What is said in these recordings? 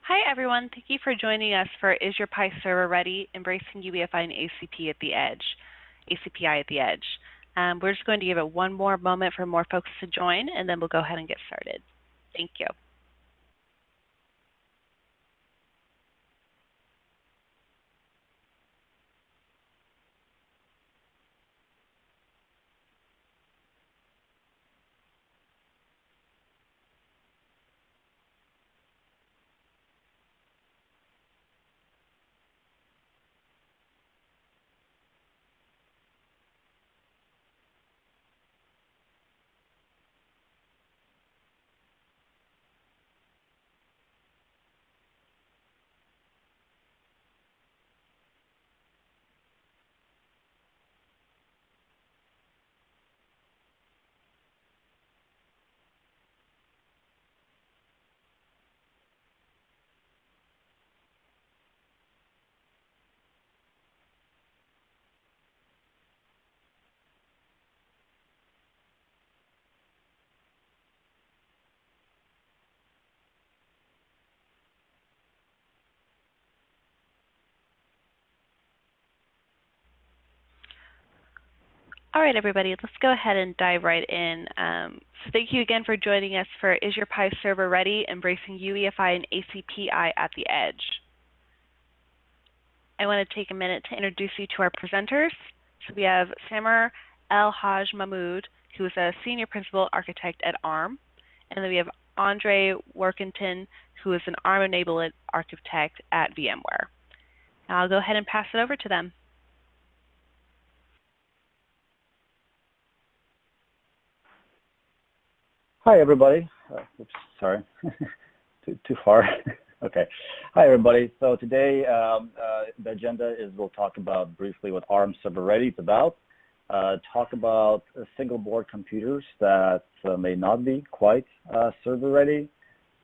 Hi everyone, thank you for joining us for Is Your Pi Server Ready? Embracing UEFI and ACP at the Edge, ACPI at the Edge. We're just going to give it one more moment for more folks to join, and then we'll go ahead and get started. Thank you. All right, everybody, let's go ahead and dive right in. So thank you again for joining us for Is Your Pi Server Ready? Embracing UEFI and ACPI at the Edge. I want to take a minute to introduce you to our presenters. So we have Samer El-Haj Mahmoud, who is a Senior Principal Architect at Arm. And then we have Andre Workington, who is an ARM-enabled architect at VMware. Now I'll go ahead and pass it over to them. Hi, everybody. Oops, sorry, too far. Okay. Hi, everybody. So today, the agenda is we'll talk about briefly what Arm ServerReady is about, talk about single board computers that may not be quite server ready,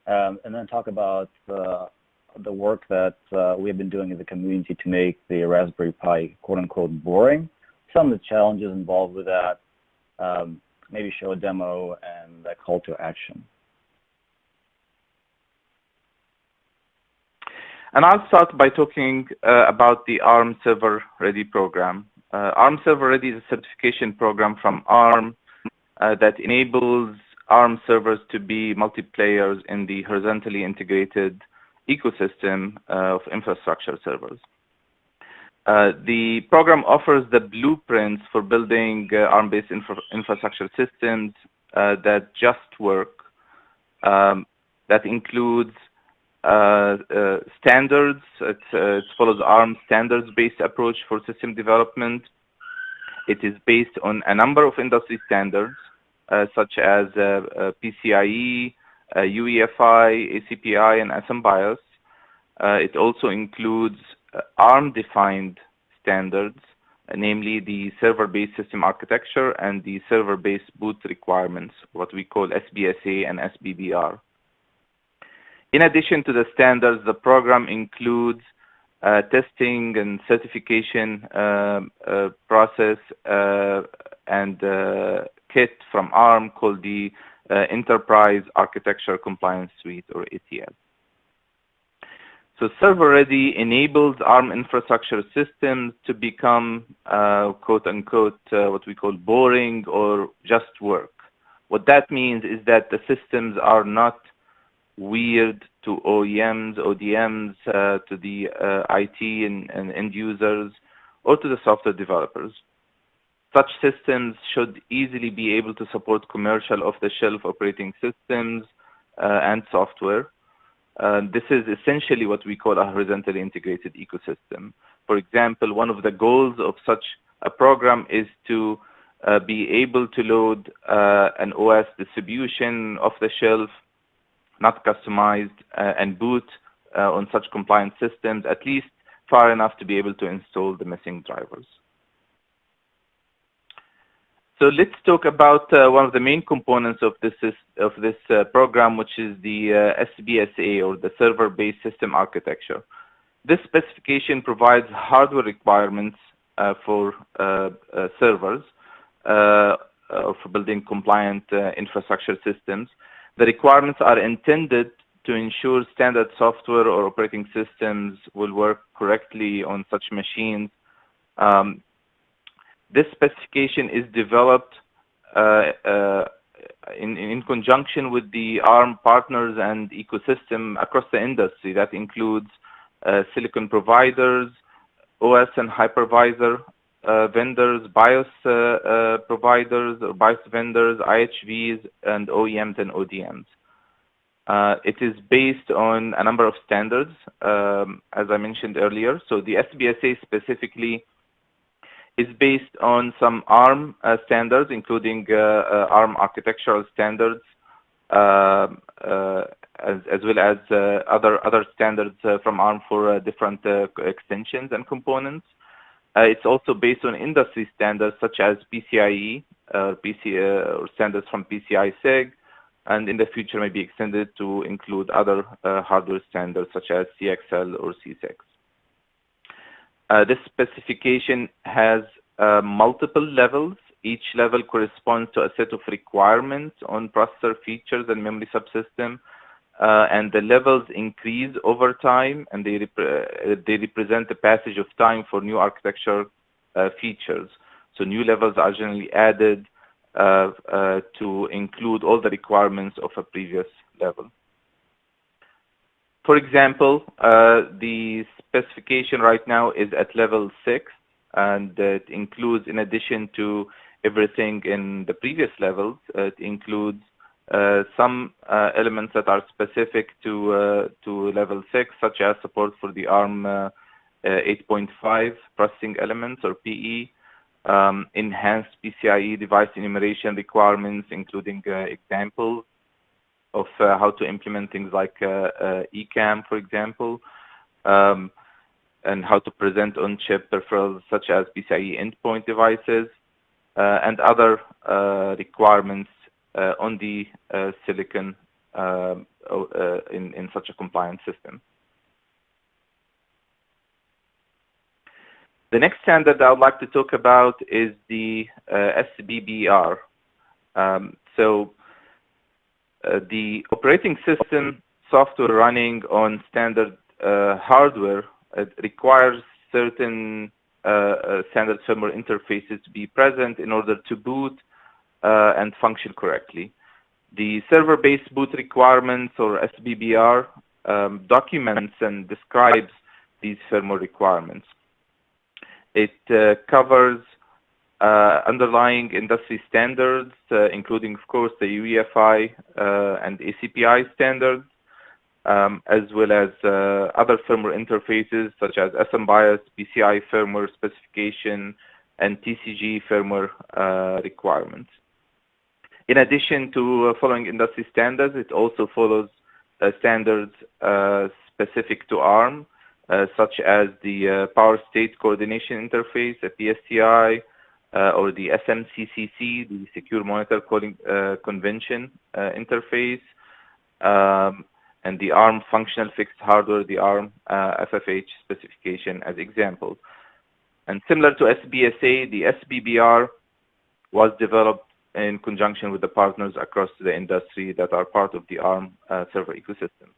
and then talk about the work that we have been doing as a community to make the Raspberry Pi quote-unquote boring, some of the challenges involved with that, maybe show a demo and a call to action. And I'll start by talking about the Arm ServerReady program. Arm ServerReady is a certification program from Arm that enables Arm servers to be multiplayers in the horizontally integrated ecosystem of infrastructure servers. The program offers the blueprints for building ARM-based infrastructure systems that just work. That includes standards. It follows ARM standards-based approach for system development. It is based on a number of industry standards, such as PCIe, UEFI, ACPI, and SBBR. It also includes ARM-defined standards, namely the server-based system architecture and the server-based boot requirements, what we call SBSA and SBBR. In addition to the standards, the program includes testing and certification process and kit from ARM called the Enterprise Architecture Compliance Suite, or ETS. So ServerReady enables ARM infrastructure systems to become, quote-unquote, what we call boring or just work. What that means is that the systems are not weird to OEMs, ODMs, to the IT and end users, or to the software developers. Such systems should easily be able to support commercial off-the-shelf operating systems and software. This is essentially what we call a horizontally integrated ecosystem. For example, one of the goals of such a program is to be able to load an OS distribution off the shelf, not customized, and boot on such compliant systems, at least far enough to be able to install the missing drivers. So let's talk about one of the main components of this program, which is the SBSA, or the server-based system architecture. This specification provides hardware requirements for servers for building compliant infrastructure systems. The requirements are intended to ensure standard software or operating systems will work correctly on such machines. This specification is developed in conjunction with the ARM partners and ecosystem across the industry. That includes silicon providers, OS and hypervisor vendors, BIOS providers, or BIOS vendors, IHVs, and OEMs and ODMs. It is based on a number of standards, as I mentioned earlier. So the SBSA specifically is based on some ARM standards, including ARM architectural standards, as well as other standards from ARM for different extensions and components. It's also based on industry standards such as PCIe, or standards from PCI SIG, and in the future may be extended to include other hardware standards such as CXL or C6. This specification has multiple levels. Each level corresponds to a set of requirements on processor features and memory subsystem, and the levels increase over time, and they represent the passage of time for new architecture features. So new levels are generally added to include all the requirements of a previous level. For example, the specification right now is at level 6, and it includes, in addition to everything in the previous levels, it includes some elements that are specific to level 6, such as support for the ARM 8.5 processing elements, or PE, enhanced PCIe device enumeration requirements, including examples of how to implement things like ECAM, for example, and how to present on-chip peripherals such as PCIe endpoint devices, and other requirements on the silicon in such a compliant system. The next standard I would like to talk about is the SBBR. The operating system software running on standard hardware requires certain standard firmware interfaces to be present in order to boot and function correctly. The server-based boot requirements, or SBBR, documents and describes these firmware requirements. It covers underlying industry standards, including, of course, the UEFI and ACPI standards, as well as other firmware interfaces such as SMBIOS, PCI firmware specification, and TCG firmware requirements. In addition to following industry standards, it also follows standards specific to ARM, such as the Power State Coordination Interface, the PSTI, or the SMCCC, the Secure Monitor Convention interface, and the ARM Functional Fixed Hardware, the ARM FFH specification as examples. And similar to SBSA, the SBBR was developed in conjunction with the partners across the industry that are part of the ARM server ecosystem.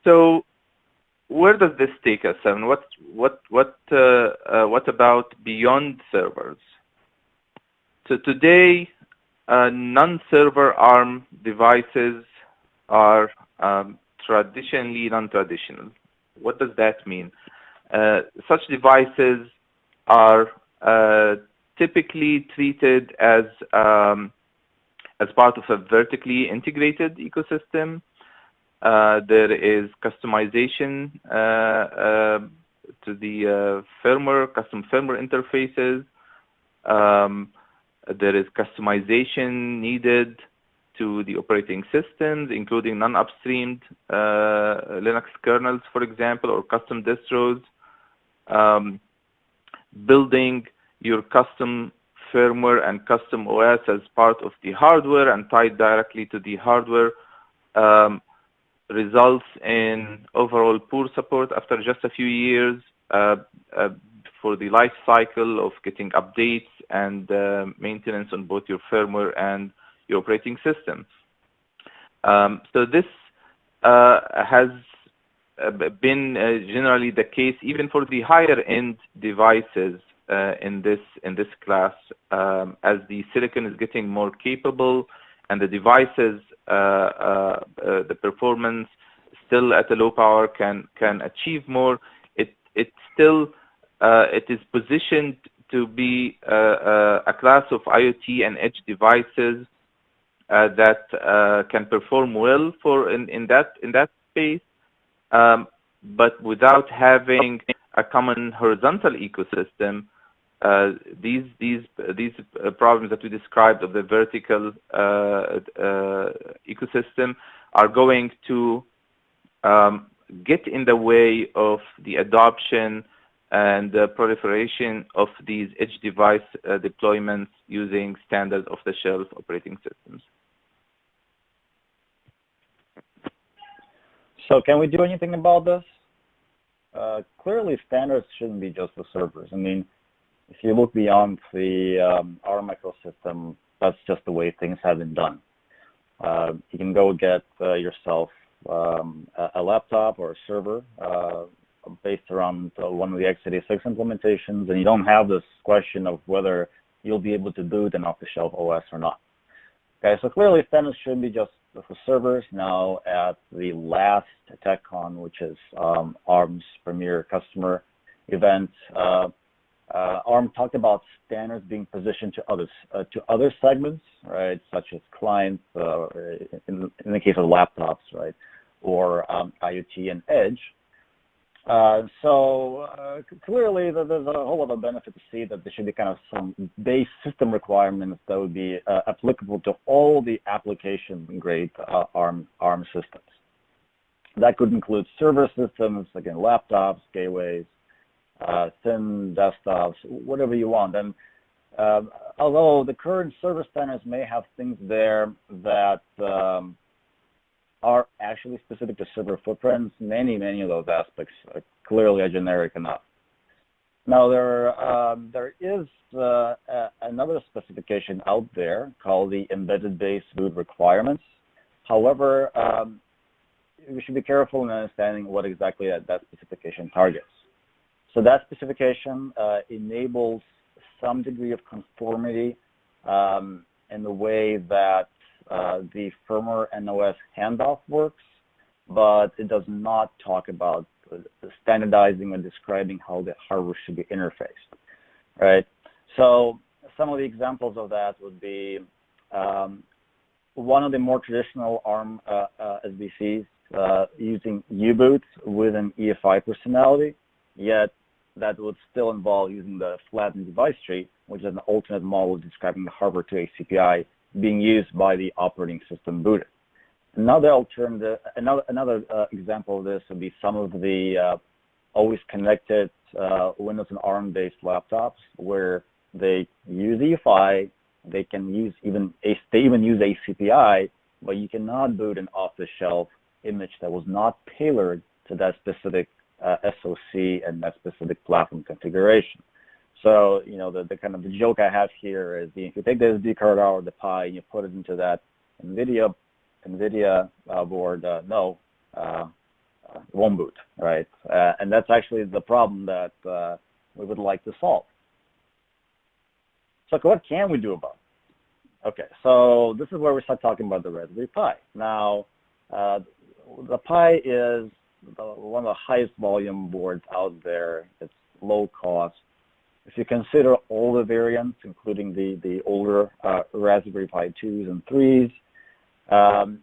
So, where does this take us, and what about beyond servers? So today, non-server ARM devices are traditionally non-traditional. What does that mean? Such devices are typically treated as part of a vertically integrated ecosystem. There is customization to the firmware, custom firmware interfaces. There is customization needed to the operating systems, including non-upstreamed Linux kernels, for example, or custom distros. Building your custom firmware and custom OS as part of the hardware and tied directly to the hardware results in overall poor support after just a few years for the life cycle of getting updates and maintenance on both your firmware and your operating system. So this has been generally the case even for the higher end devices in this class, as the silicon is getting more capable and the devices, the performance still at a low power can achieve more. It still it is positioned to be a class of IoT and edge devices that can perform well in that space, but without having a common horizontal ecosystem. These problems that we described of the vertical ecosystem are going to get in the way of the adoption and the proliferation of these edge device deployments using standard off-the-shelf operating systems. So can we do anything about this? Clearly, standards shouldn't be just for servers. I mean, if you look beyond the ARM ecosystem, that's just the way things have been done. You can go get yourself a laptop or a server based around one of the x86 implementations, and you don't have this question of whether you'll be able to boot an off-the-shelf OS or not. Okay, so clearly standards shouldn't be just for servers. Now at the last TechCon, which is ARM's premier customer event, ARM talked about standards being positioned to other segments, right, such as clients, in the case of laptops, right, or IoT and edge. Clearly, there's a whole lot of benefit to see that there should be kind of some base system requirements that would be applicable to all the application-grade ARM systems. That could include server systems, again, laptops, gateways, thin desktops, whatever you want. And although the current server standards may have things there that are actually specific to server footprints, many of those aspects clearly are generic enough. Now there is another specification out there called the embedded base boot requirements. However, we should be careful in understanding what exactly that specification targets. So that specification enables some degree of conformity in the way that the firmware and OS handoff works, but it does not talk about the standardizing and describing how the hardware should be interfaced, right? So some of the examples of that would be one of the more traditional ARM SBCs using U-boot with an EFI personality, yet that would still involve using the flattened device tree, which is an alternate model describing the hardware to ACPI being used by the operating system booted. Another alternative, another example of this would be some of the always connected Windows and ARM-based laptops where they use EFI, they use ACPI, but you cannot boot an off-the-shelf image that was not tailored to that specific SoC and that specific platform configuration. So, you know, the kind of the joke I have here is if you take the SD card out of the Pi and you put it into that NVIDIA board, it won't boot, right? And that's actually the problem that we would like to solve. So what can we do about it? Okay, so this is where we start talking about the Raspberry Pi. Now, the Pi is one of the highest volume boards out there. It's low cost. If you consider all the variants, including the older Raspberry Pi 2s and 3s,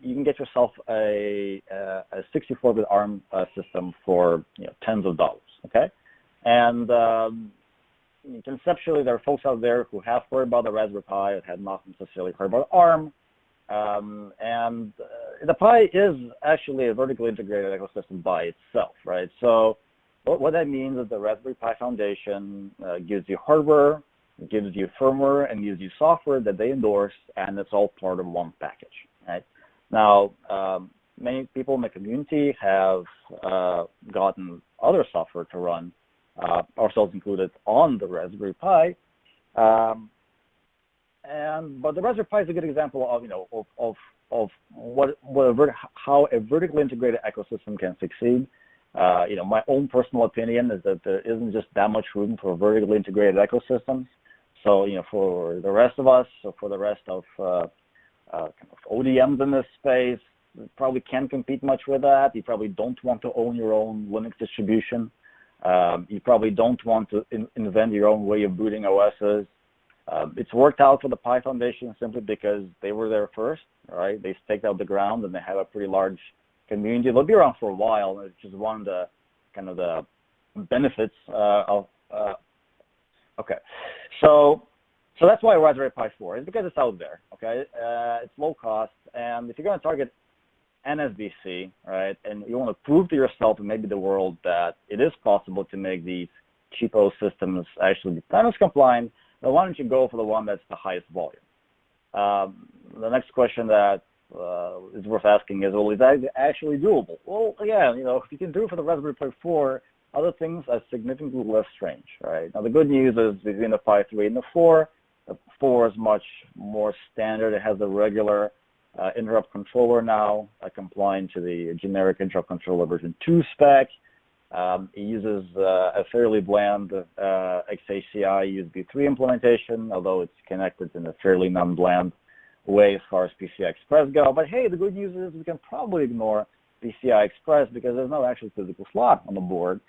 you can get yourself a 64-bit ARM system for tens of dollars. Okay, and conceptually, there are folks out there who have heard about the Raspberry Pi and have not necessarily heard about ARM. And the Pi is actually a vertically integrated ecosystem by itself, right? So what that means is the Raspberry Pi Foundation gives you hardware, gives you firmware, and gives you software that they endorse, and it's all part of one package, right? Now, many people in the community have gotten other software to run, ourselves included, on the Raspberry Pi, But the Raspberry Pi is a good example of how a vertically integrated ecosystem can succeed. My own personal opinion is that there isn't just that much room for vertically integrated ecosystems. So, for the rest of us, or for the rest of kind of ODMs in this space, you probably can't compete much with that. You probably don't want to own your own Linux distribution. You probably don't want to invent your own way of booting OSs. It's worked out for the Pi Foundation simply because they were there first, right? They staked out the ground and they have a pretty large community. They'll be around for a while. It's just one of the kind of the benefits of. Okay, so that's why Raspberry Pi 4 is because it's out there. Okay, it's low cost, and if you're going to target NSBC, right, and you want to prove to yourself and maybe the world that it is possible to make these cheapo systems actually be standards compliant, then why don't you go for the one that's the highest volume? The next question that is worth asking is, well, is that actually doable? Well, yeah, if you can do it for the Raspberry Pi 4, other things are significantly less strange, right? Now, the good news is between the Pi 3 and the 4 is much more standard. It has a regular interrupt controller now, compliant to the generic interrupt controller version 2 spec. It uses a fairly bland XACI USB 3 implementation, although it's connected in a fairly non-bland way as far as PCI Express go. But hey, the good news is we can probably ignore PCI Express because there's no actual physical slot on the board.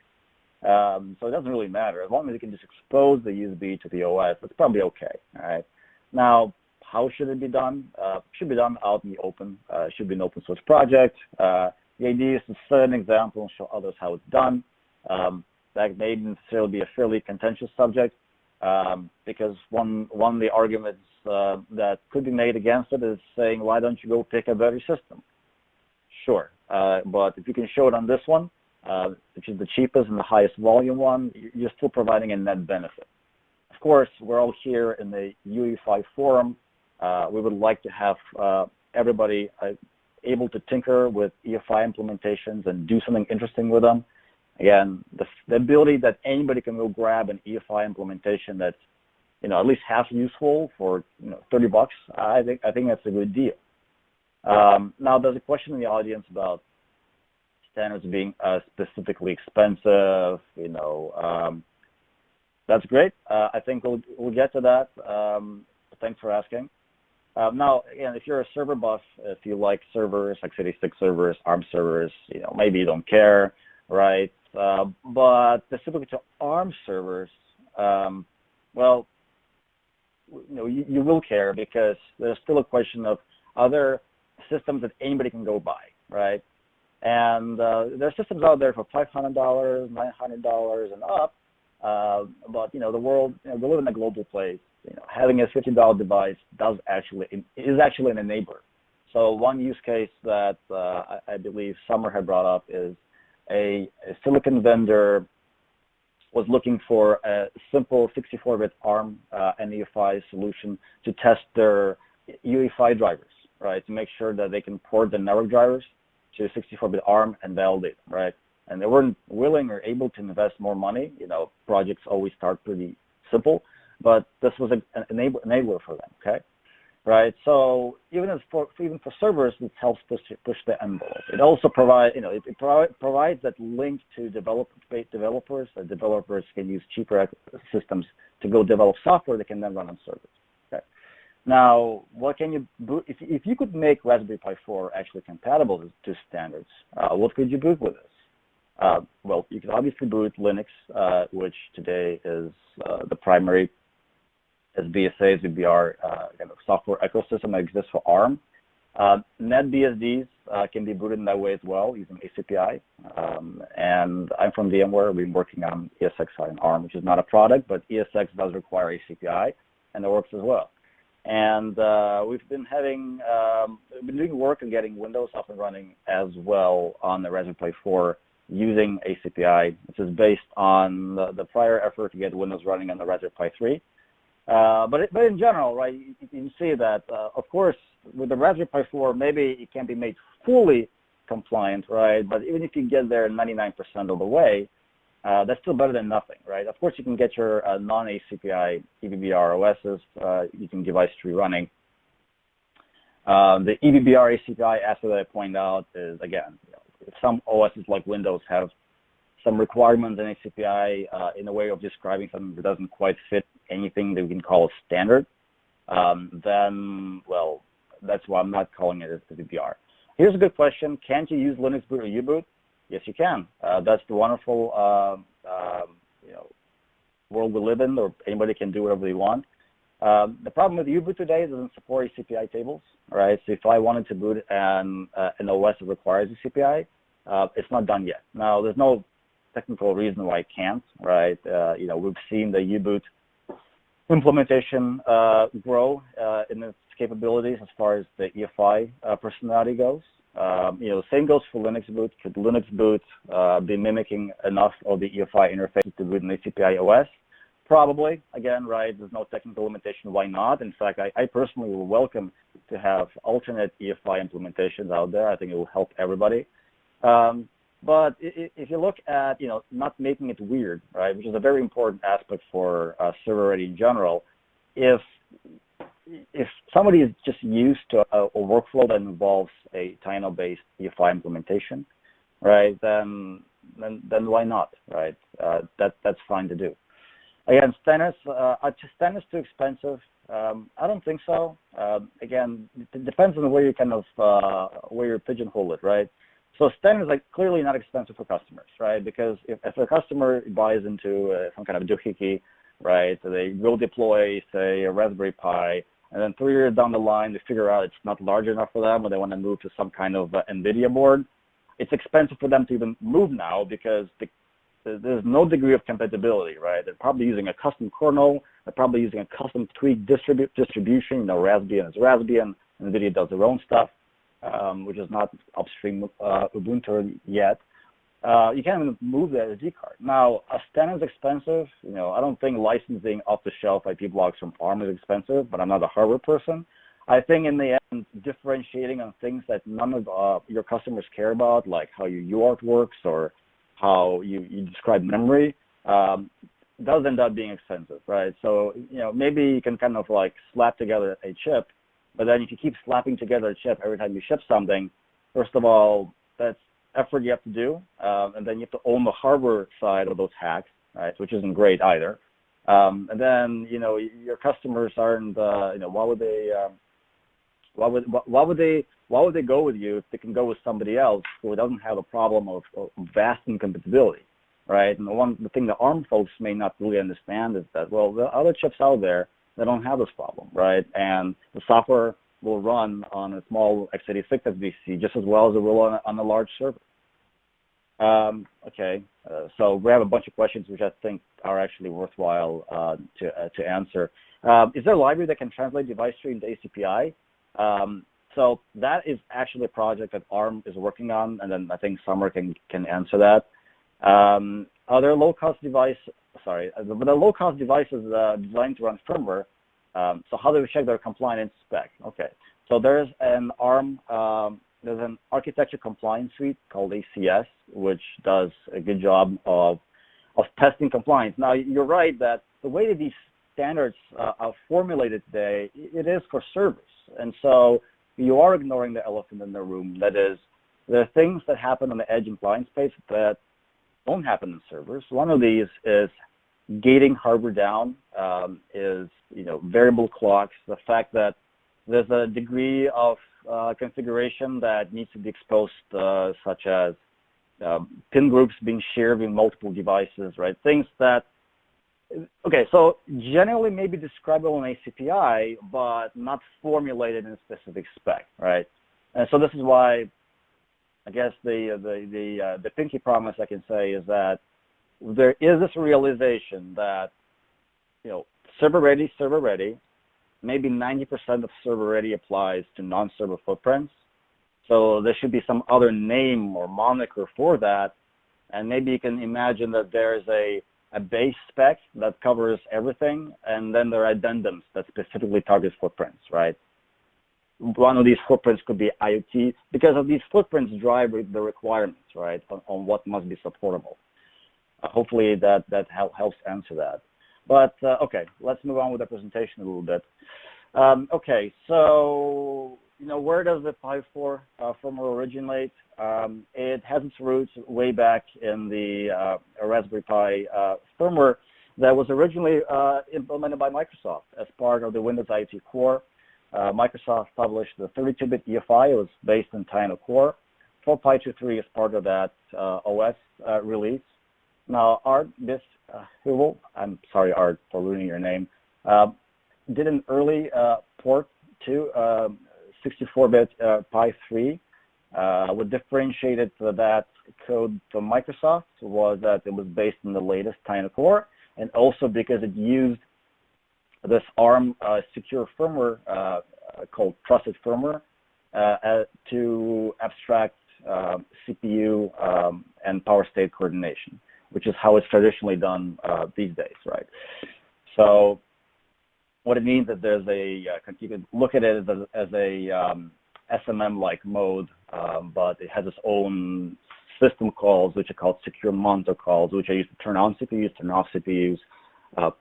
So it doesn't really matter. As long as you can just expose the USB to the OS, it's probably okay. All right. Now, how should it be done? It should be done out in the open. It should be an open source project. The idea is to set an example and show others how it's done. That may necessarily be a fairly contentious subject because one of the arguments that could be made against it is saying, why don't you go pick a better system? Sure, but if you can show it on this one, which is the cheapest and the highest volume one, you're still providing a net benefit. Of course, we're all here in the UEFI forum. We would like to have everybody able to tinker with EFI implementations and do something interesting with them. Again, the ability that anybody can go grab an EFI implementation that's at least half useful for $30, I think that's a good deal. Now, there's a question in the audience about standards being specifically expensive. That's great. I think we'll get to that. Thanks for asking. Now, again, if you're a server buff, if you like servers, x86 servers, ARM servers, maybe you don't care, right? But specifically to ARM servers, well, you will care because there's still a question of other systems that anybody can go buy, right? And there are systems out there for $500, $900 and up, but the world, we live in a global place. Having a $50 device is actually an enabler. So one use case that I believe Summer had brought up is a silicon vendor was looking for a simple 64-bit ARM and UEFI solution to test their UEFI drivers, right, to make sure that they can port the network drivers to 64-bit ARM and validate them, right? And they weren't willing or able to invest more money. Projects always start pretty simple, but this was an enabler for them, okay? Right, so even for servers, it helps push the envelope. It also provides, provides that link to developers. That developers can use cheaper systems to go develop software that can then run on servers. Okay. Now, what can you boot? If you could make Raspberry Pi 4 actually compatible to standards, what could you boot with this? Well, you can obviously boot Linux, which today is the primary SBSA, SBBR kind of software ecosystem that exists for ARM. NetBSDs can be booted in that way as well using ACPI. And I'm from VMware. We've been working on ESXi and ARM, which is not a product, but ESX does require ACPI, and it works as well. And we've been doing work on getting Windows up and running as well on the Raspberry Pi 4 using ACPI, which is based on the prior effort to get Windows running on the Raspberry Pi 3. But in general, right, you can see that, of course, with the Raspberry Pi 4, maybe it can't be made fully compliant, right? But even if you get there 99% of the way, that's still better than nothing, right? Of course, you can get your non-ACPI EBBR OSs, you can device tree running. The EBBR ACPI aspect that I point out is, again, some OSs like Windows have some requirements in ACPI in a way of describing something that doesn't quite fit anything that we can call a standard. Then, well, that's why I'm not calling it a EBBR. Here's a good question. Can't you use Linux boot or U-boot? Yes, you can. That's the wonderful world we live in, or anybody can do whatever they want. The problem with U-boot today is it doesn't support ACPI tables, right? So if I wanted to boot an OS that requires ACPI, it's not done yet. Now, there's no technical reason why it can't, right? We've seen the U-boot implementation grow in its capabilities as far as the EFI personality goes. Same goes for Linux boot. Could Linux boot be mimicking enough of the EFI interface to boot an ACPI OS? Probably. Again, right, there's no technical limitation. Why not? In fact, I personally will welcome to have alternate EFI implementations out there. I think it will help everybody. But if you look at, not making it weird, right, which is a very important aspect for ServerReady in general, if somebody is just used to a workflow that involves a Taino-based EFI implementation, right, then why not, right? That's fine to do. Again, standards, are standards too expensive? I don't think so. Again, it depends on where you where you pigeonhole it, right? So standards are clearly not expensive for customers, right? Because if a customer buys into some kind of doohickey, right, so they will deploy, say, a Raspberry Pi, and then 3 years down the line, they figure out it's not large enough for them, or they want to move to some kind of NVIDIA board. It's expensive for them to even move now because there's no degree of compatibility, right? They're probably using a custom kernel. They're probably using a custom tweak distribution. Raspbian is Raspbian. NVIDIA does their own stuff, which is not upstream Ubuntu yet. You can't even move the SD card. Now, a standard is expensive. I don't think licensing off-the-shelf IP blocks from Arm is expensive, but I'm not a hardware person. I think in the end, differentiating on things that none of your customers care about, like how your UART works or how you describe memory, does end up being expensive, right? So, maybe you can kind of like slap together a chip, but then if you keep slapping together a chip every time you ship something, first of all, that's effort you have to do, and then you have to own the hardware side of those hacks, right? Which isn't great either. And then, your customers aren't, why would they go with you if they can go with somebody else who doesn't have a problem of vast incompatibility, right? And the thing the ARM folks may not really understand is that, well, there are other chips out there that don't have this problem, right? And the software will run on a small x86 SBC just as well as it will on a large server. So we have a bunch of questions which I think are actually worthwhile to answer. Is there a library that can translate device tree into ACPI? So that is actually a project that ARM is working on, and then I think Summer can answer that. Are there low-cost devices designed to run firmware? So how do we check their compliance spec? Okay, so there's an ARM, there's an architecture compliance suite called ACS, which does a good job of testing compliance. Now, you're right that the way that these standards are formulated today, it is for servers. And so you are ignoring the elephant in the room. That is, there are things that happen on the edge in client space that don't happen in servers. One of these is gating hardware down, is variable clocks, the fact that there's a degree of configuration that needs to be exposed, such as pin groups being shared with multiple devices, right? Things that, okay, so generally maybe describable in ACPI, but not formulated in a specific spec, right? And so this is why I guess the pinky promise I can say is that there is this realization that, ServerReady, maybe 90% of ServerReady applies to non-server footprints. So there should be some other name or moniker for that. And maybe you can imagine that there's a base spec that covers everything, and then there are addendums that specifically target footprints, right? One of these footprints could be IoT, because of these footprints drive the requirements, right, on what must be supportable. Hopefully that helps answer that. But okay, let's move on with the presentation a little bit. Okay, so where does the Pi 4 firmware originate? It has its roots way back in the Raspberry Pi firmware that was originally implemented by Microsoft as part of the Windows IoT Core. Microsoft published the 32-bit UEFI. It was based in Tino Core. 4Pi23 is part of that OS release. Now, Art I'm sorry, Art, for ruining your name, did an early port to 64-bit Pi 3. What differentiated that code from Microsoft was that it was based on the latest Tino Core, and also because it used this ARM secure firmware called Trusted Firmware to abstract CPU and power state coordination, which is how it's traditionally done these days, right? So what it means is there's you can look at it as a SMM-like mode, but it has its own system calls, which are called secure monitor calls, which are used to turn on CPUs, turn off CPUs,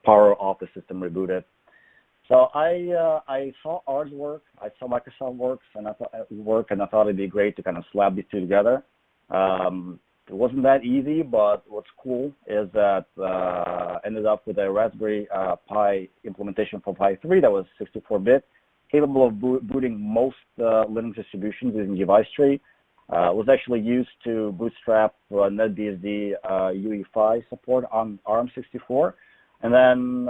power off the system, reboot it. So I saw Art's work, I saw Microsoft works, and I thought it'd be great to kind of slap these two together. It wasn't that easy, but what's cool is that ended up with a Raspberry Pi implementation for Pi 3 that was 64-bit, capable of booting most Linux distributions using device tree. Was actually used to bootstrap NetBSD UEFI support on ARM 64, and then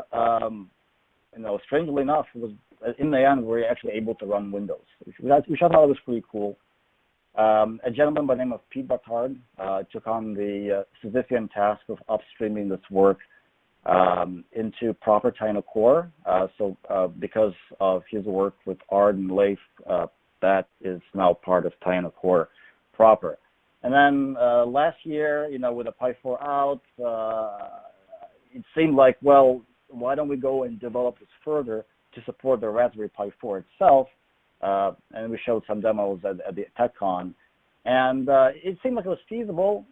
strangely enough, it was in the end we were actually able to run Windows, which I thought was pretty cool. A gentleman by the name of Pete Bartard took on the Sisyphean task of upstreaming this work into proper Tino Core. So because of his work with Art and Leif, that is now part of Tino Core proper. And then last year, with the Pi 4 out, it seemed like, well, why don't we go and develop this further to support the Raspberry Pi 4 itself? And we showed some demos at the TechCon. And it seemed like it was feasible.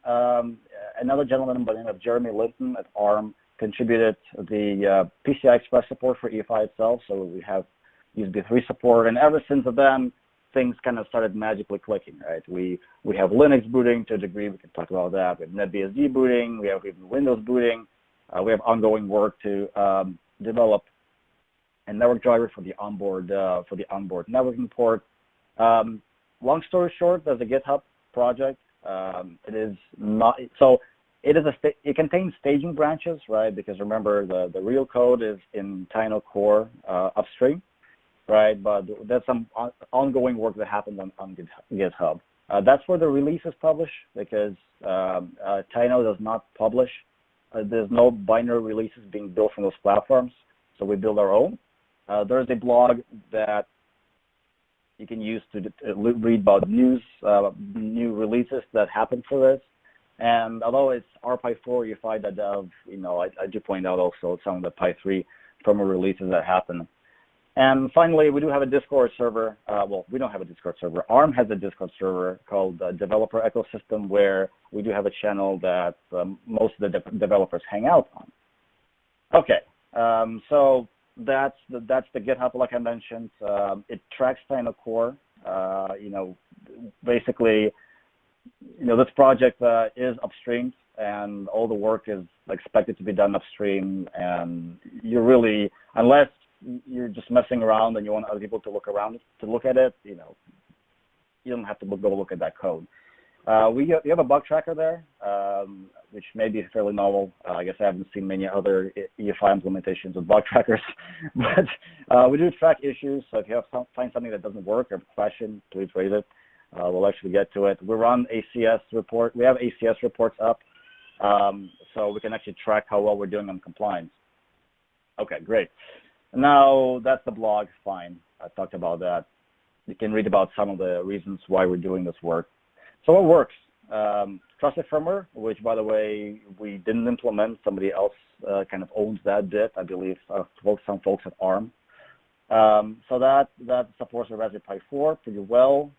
Another gentleman by the name of Jeremy Linton at ARM contributed the PCI Express support for EFI itself. So we have USB 3 support. And ever since then, things kind of started magically clicking, right? We have Linux booting to a degree. We can talk about that. We have NetBSD booting. We have even Windows booting. We have ongoing work to develop a network driver for the onboard networking port. Long story short, there's a GitHub project. It is not so. It contains staging branches, right? Because remember, the real code is in Tino Core upstream, right? But there's some ongoing work that happens on GitHub. That's where the release is published, because Tino does not publish. There's no binary releases being built from those platforms, so we build our own. There's a blog that you can use to read about new releases that happen for this. And although it's Pi 4 UEFI.dev, I do point out also some of the Pi 3 firmware releases that happen. And finally, we do have a Discord server. Well, we don't have a Discord server. ARM has a Discord server called Developer Ecosystem, where we do have a channel that most of the developers hang out on. Okay, so that's the GitHub, like I mentioned. It tracks Tino Core. Basically, this project is upstream, and all the work is expected to be done upstream. And you're really, unless you're just messing around and you want other people to look at it, you don't have to go look at that code. We have a bug tracker there, which may be fairly novel. I guess I haven't seen many other EFI implementations with bug trackers, but we do track issues. So if you find something that doesn't work or question, please raise it. We'll actually get to it. We run ACS report. We have ACS reports up, so we can actually track how well we're doing on compliance. Okay, great. Now that's the blog. Fine, I talked about that. You can read about some of the reasons why we're doing this work. So what works? Trusted firmware, which, by the way, we didn't implement. Somebody else kind of owns that bit, I believe, some folks at ARM. So that supports the Raspberry Pi 4 pretty well.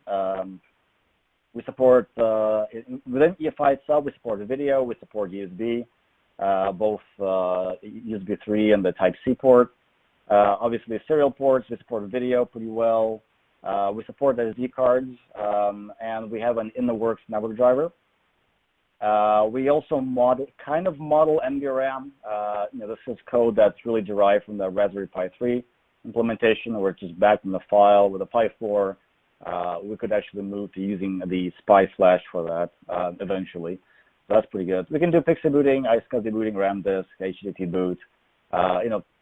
We support, within EFI itself, we support video, we support USB. both USB 3 and the Type-C port. Obviously, serial ports, we support video pretty well. We support SD cards, and we have an in-the-works network driver. We also model MDRAM. This is code that's really derived from the Raspberry Pi 3 implementation, which is backed in the file with a Pi 4. We could actually move to using the SPI flash for that eventually. So that's pretty good. We can do PXE booting, iSCSI booting, RAM disk, HDT boot.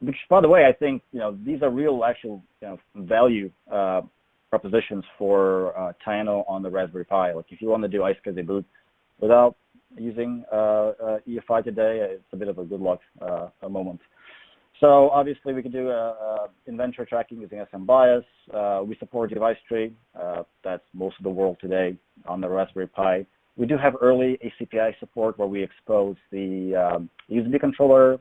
Which, by the way, I think these are real, actual value propositions for Tino on the Raspberry Pi. Like if you want to do iSCSI boot without using UEFI today, it's a bit of a good luck moment. So obviously we can do inventory tracking using SMBIOS. We support device tree. That's most of the world today on the Raspberry Pi. We do have early ACPI support where we expose the USB controller,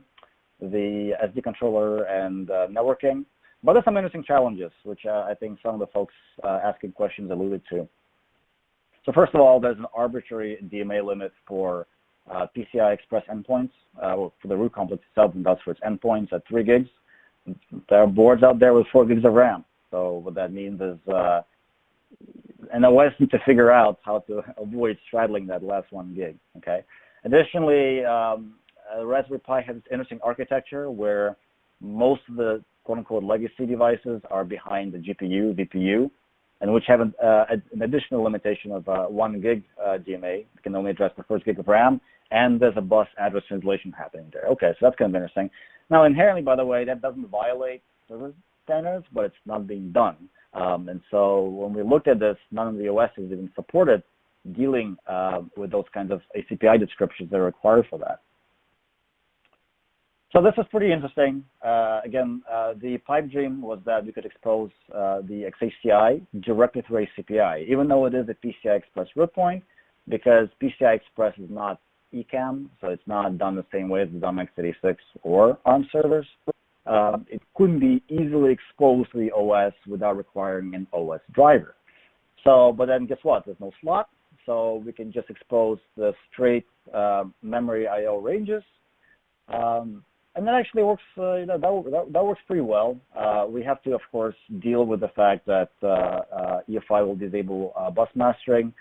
the SD controller, and networking. But there's some interesting challenges, which I think some of the folks asking questions alluded to. So first of all, there's an arbitrary DMA limit for PCI Express endpoints, for the root complex itself, and that's for its endpoints at 3 gigs. There are boards out there with 4 gigs of RAM. So what that means is an OS needs to figure out how to avoid straddling that last 1 gig, okay? Additionally, Raspberry Pi has this interesting architecture where most of the quote-unquote legacy devices are behind the GPU, VPU, and which have an additional limitation of 1 gig DMA. It can only address the first gig of RAM, and there's a bus address translation happening there. Okay, so that's kind of interesting. Now, inherently, by the way, that doesn't violate service standards, but it's not being done. And so when we looked at this, none of the OSs even supported dealing with those kinds of ACPI descriptions that are required for that. So this is pretty interesting. Again, the pipe dream was that we could expose the XHCI directly through ACPI, even though it is a PCI Express root point, because PCI Express is not ECAM, so it's not done the same way as the x86 or ARM servers. It couldn't be easily exposed to the OS without requiring an OS driver. So, but then guess what? There's no slot, so we can just expose the straight memory I/O ranges. And that actually works, that works pretty well. We have to, of course, deal with the fact that UEFI will disable bus mastering,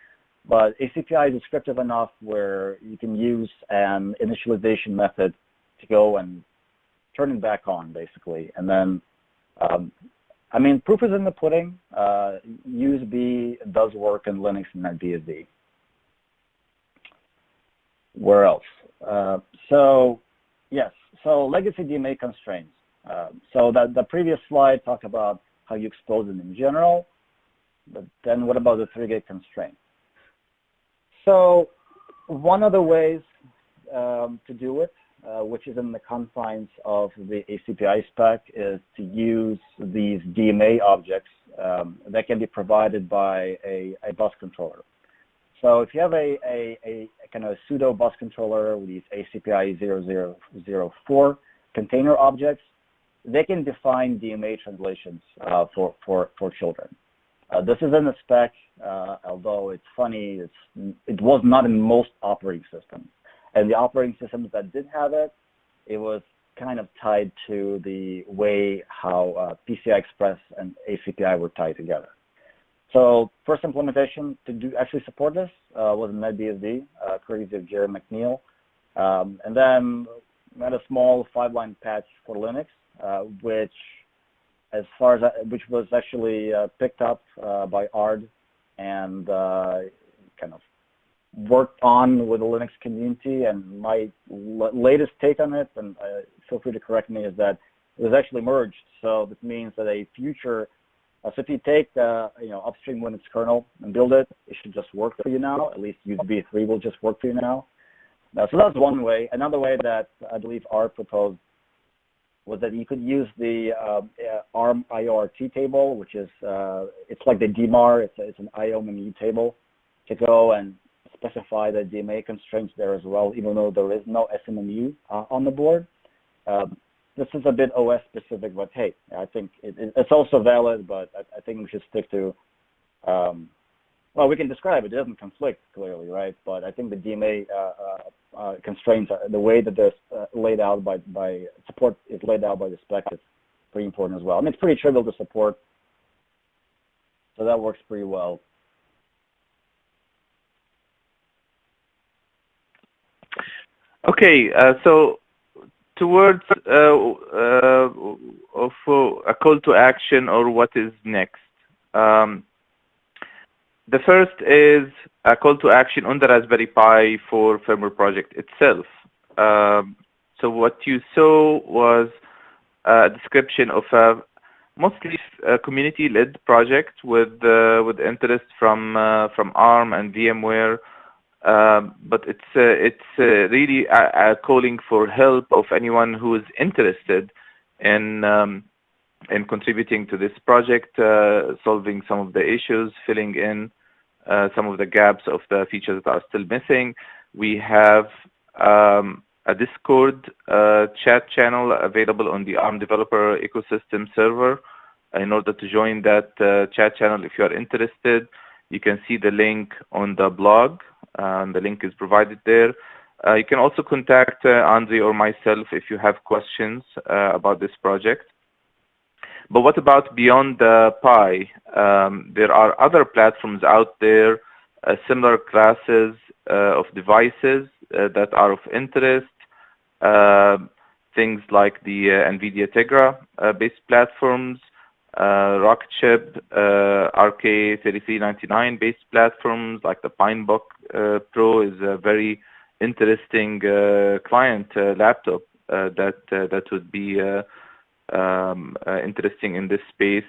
but ACPI is descriptive enough where you can use an initialization method to go and turn it back on, basically. And then, I mean, proof is in the pudding. USB does work in Linux and NetBSD. Where else? Yes. So legacy DMA constraints. So the previous slide talked about how you expose it in general, but then what about the 3 gig constraint? So one of the ways to do it, which is in the confines of the ACPI spec, is to use these DMA objects that can be provided by a bus controller. So if you have a kind of pseudo bus controller with these ACPI 0004 container objects, they can define DMA translations for children. This is in the spec, although it's funny, it was not in most operating systems. And the operating systems that did have it, it was kind of tied to the way how PCI Express and ACPI were tied together. So first implementation to actually support this was in NetBSD, courtesy of Jerry McNeil. And then we had a small 5-line patch for Linux, which was actually picked up by ARD and kind of worked on with the Linux community. And my latest take on it, and feel free to correct me, is that it was actually merged. So this means that a future so if you take upstream Linux kernel and build it, it should just work for you now. At least USB 3 will just work for you now. So that's one way. Another way that I believe ARD proposed was that you could use the ARM IORT table, which is it's like the DMAR. It's an IO menu table to go and specify the DMA constraints there as well, even though there is no SMMU on the board. This is a bit OS specific, but hey, I think it's also valid, but I think we should stick to Well, we can describe it. It doesn't conflict clearly, right? But I think the DMA constraints, the way that they're laid out by support is laid out by the spec is pretty important as well. I mean, it's pretty trivial to support, so that works pretty well. Okay, so towards of a call to action or what is next. The first is a call to action on the Raspberry Pi for firmware project itself. So what you saw was a description of a mostly community-led project with interest from ARM and VMware. But it's really calling for help of anyone who is interested in contributing to this project, solving some of the issues, filling in some of the gaps of the features that are still missing. We have a Discord chat channel available on the ARM developer ecosystem server. In order to join that chat channel, if you are interested, you can see the link on the blog. The link is provided there. You can also contact Andre or myself if you have questions about this project. But what about beyond the Pi? There are other platforms out there, similar classes of devices that are of interest. Things like the NVIDIA Tegra-based platforms, Rocketship, RK3399-based platforms like the Pinebook Pro is a very interesting client laptop that would be interesting in this space.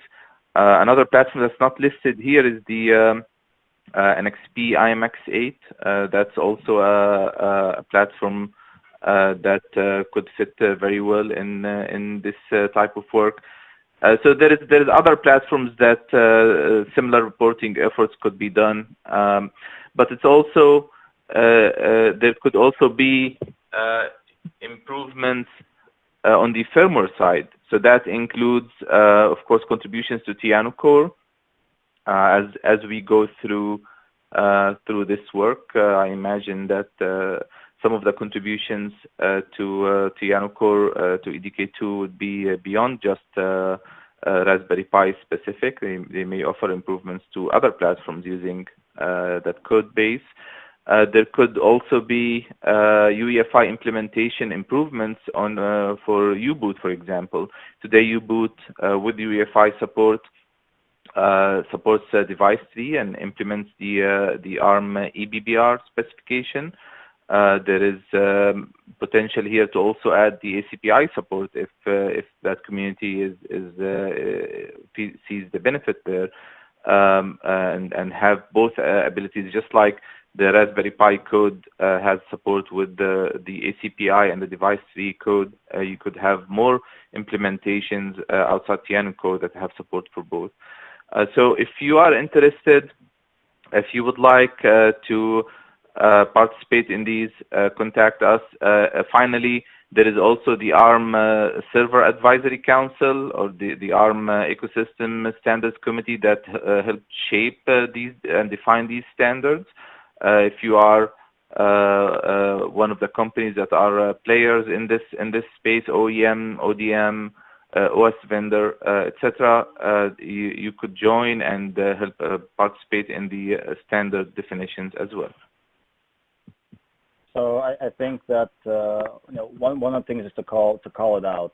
Another platform that's not listed here is the NXP IMX8. That's also a platform that could fit very well in this type of work. So there is other platforms that similar reporting efforts could be done, but it's also there could also be improvements on the firmware side. So that includes, of course, contributions to Tiano Core. As we go through this work, I imagine that some of the contributions to Tiano Core to EDK2 would be beyond just Raspberry Pi specific. They may offer improvements to other platforms using that code base. There could also be UEFI implementation improvements on for U-Boot, for example. Today, U-Boot with UEFI support supports device 3 and implements the ARM SBBR specification. There is potential here to also add the ACPI support if that community sees the benefit there, and have both abilities, just like the Raspberry Pi code has support with the ACPI and the device 3 code. You could have more implementations outside Tiano code that have support for both. So if you are interested, if you would like to participate in these, contact us. Finally, there is also the ARM Server Advisory Council, or the ARM Ecosystem Standards Committee that helped shape these and define these standards. If you are one of the companies that are players in this space, OEM, ODM, OS vendor, etc., you could join and help participate in the standard definitions as well. So I think that one of the things is to call it out.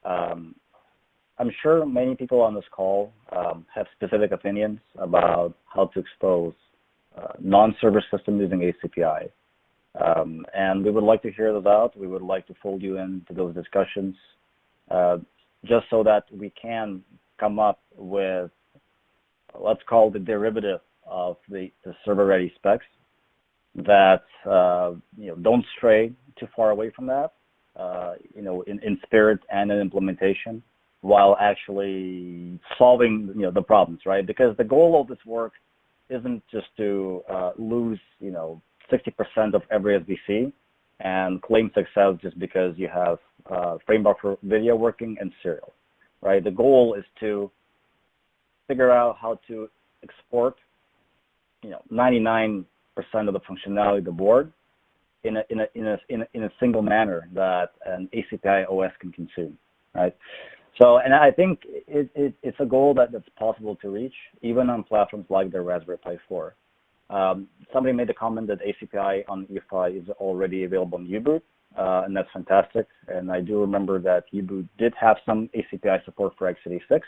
I'm sure many people on this call have specific opinions about how to expose non-server systems using ACPI, and we would like to hear those out. We would like to fold you into those discussions, just so that we can come up with, let's call it the derivative of the server-ready specs that don't stray too far away from that, in spirit and in implementation, while actually solving the problems, right? Because the goal of this work isn't just to lose 60% of every SBC and claim success just because you have frame buffer video working and serial, right? The goal is to figure out how to export 99% of the functionality of the board in a single manner that an ACPI OS can consume, right? So, and I think it's a goal that's possible to reach, even on platforms like the Raspberry Pi 4. Somebody made the comment that ACPI on UEFI is already available on U-Boot, and that's fantastic. And I do remember that U-Boot did have some ACPI support for x86.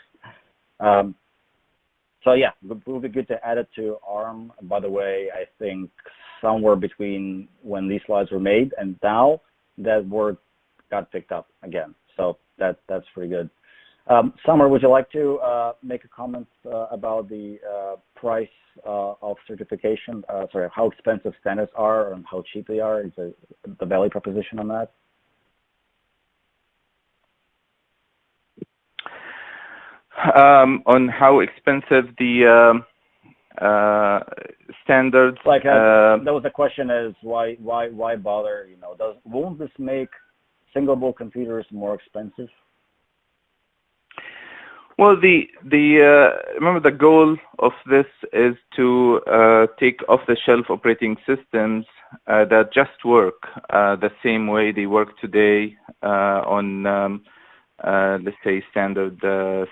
So yeah, it would be good to add it to ARM. By the way, I think somewhere between when these slides were made and now, that word got picked up again. So that's pretty good. Summer, would you like to make a comment about the price of certification? Sorry, how expensive standards are and how cheap they are? Is the value proposition on that? On how expensive the standards. Like that was the question: is why bother? Won't this make single board computers more expensive? Well, remember the goal of this is to take off-the-shelf operating systems that just work the same way they work today on, let's say, standard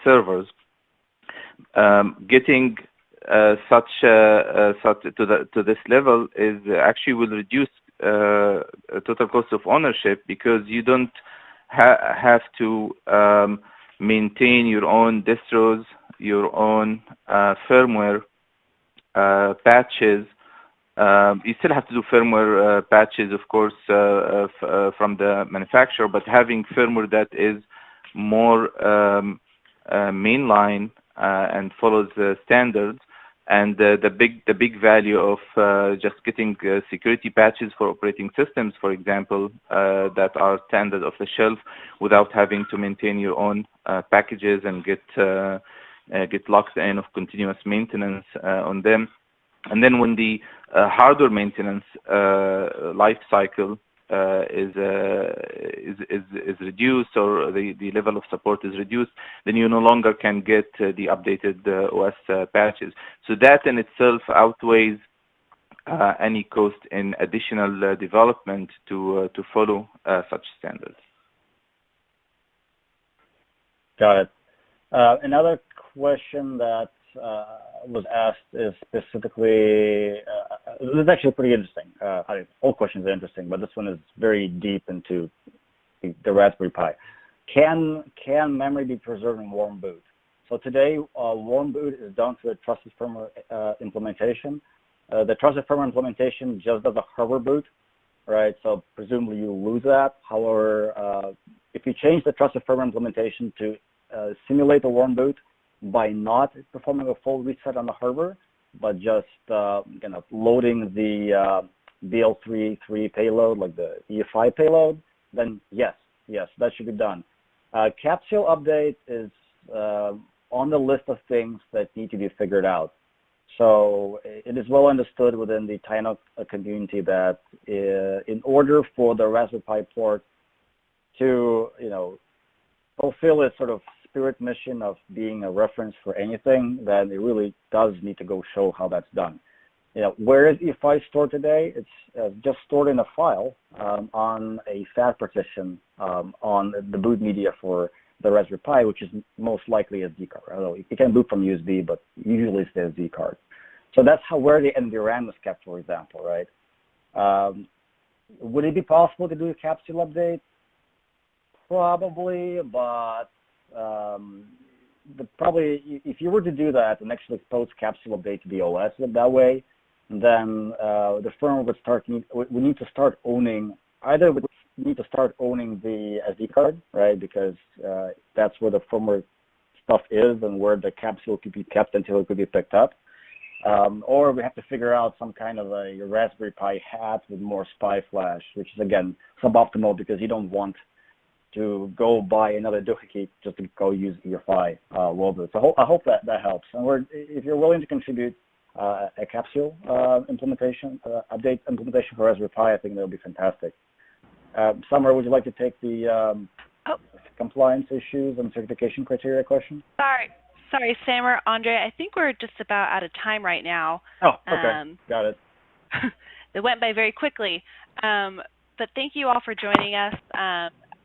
servers. Getting such to this level is actually will reduce total cost of ownership, because you don't have to maintain your own distros, your own firmware patches. You still have to do firmware patches, of course, from the manufacturer, but having firmware that is more mainline and follows the standards, and the big value of just getting security patches for operating systems, for example, that are standard off the shelf, without having to maintain your own packages and get locked in of continuous maintenance on them. And then when the hardware maintenance life cycle is reduced, or the level of support is reduced, then you no longer can get the updated OS patches. So that in itself outweighs any cost in additional development to follow such standards. Got it. Another question that was asked is specifically, this is actually pretty interesting. All questions are interesting, but this one is very deep into the Raspberry Pi. Can memory be preserved in warm boot? So today, warm boot is done through a trusted firmware implementation. The trusted firmware implementation just does a hardware boot, right? So presumably you lose that. However, if you change the trusted firmware implementation to simulate a warm boot by not performing a full reset on the hardware, but just loading the BL3 payload, like the UEFI payload, then yes, that should be done. Capsule update is on the list of things that need to be figured out. So it is well understood within the Linux community that in order for the Raspberry Pi port to fulfill its sort of spirit mission of being a reference for anything, then it really does need to go show how that's done. Where is UEFI stored today? It's just stored in a file on a FAT partition on the boot media for the Raspberry Pi, which is most likely a SD card. Although it can boot from USB, but usually it's the SD card. So that's where the NVRAM is kept, for example, right? Would it be possible to do a capsule update? Probably, but probably if you were to do that and actually expose capsule update to the OS that way, then the firmware would need to start owning, either would need to start owning the SD card, right? Because that's where the firmware stuff is and where the capsule could be kept until it could be picked up. Or we have to figure out some kind of a Raspberry Pi hat with more SPI flash, which is again suboptimal because you don't want to go buy another duplicate just to go use UEFI wallboard. So I hope that helps. And if you're willing to contribute a capsule implementation, update implementation for Raspberry Pi, I think that would be fantastic. Summer, would you like to take the compliance issues and certification criteria question? Sorry, Sam or Andre, I think we're just about out of time right now. Oh, okay. Got it. It went by very quickly. But thank you all for joining us.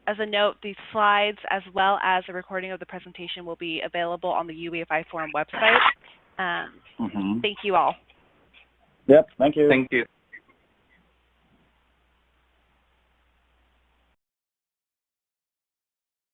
As a note, these slides as well as a recording of the presentation will be available on the UEFI Forum website. Thank you all. Yep, thank you. Thank you.